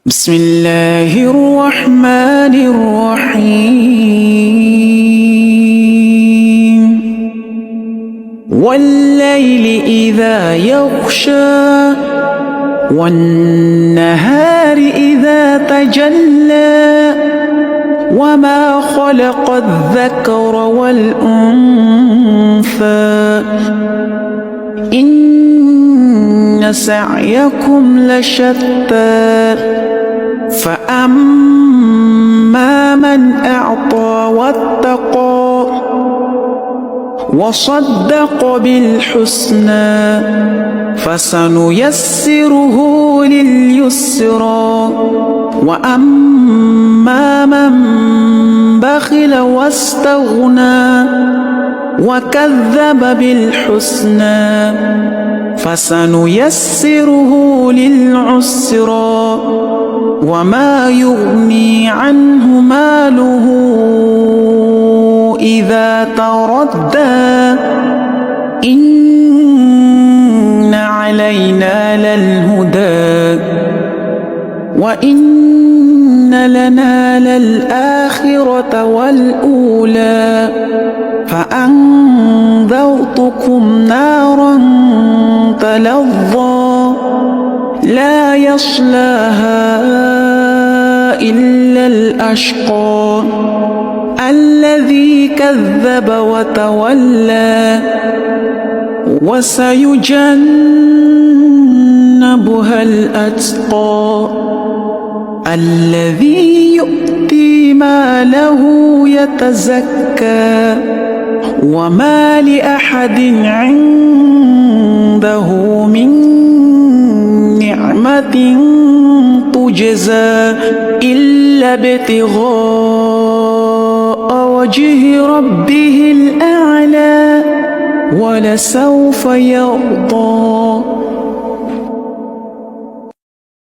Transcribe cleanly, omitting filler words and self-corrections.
بسم الله الرحمن الرحيم والليل إذا يغشى والنهار إذا تجلى وما خلق الذكر والأنثى إن سعيكم لشتى فأما من أعطى واتقى وصدق بالحسنى فسنيسره لليسرى وأما من بخل واستغنى وكذب بالحسنى فسنيسره للعسرى وما يغني عنه ماله إذا تردى إن علينا للهدى وإن لنا للآخرة والأولى فأنذرتكم نارا تلظى لا يصلاها إلا الأشقى الذي كذب وتولى وسيجنبها الأتقى الذي يؤتي ماله يتزكى وما لأحد عنده من نعمة تجزى إلا ابتغاء وجه ربه الأعلى ولسوف يرضى.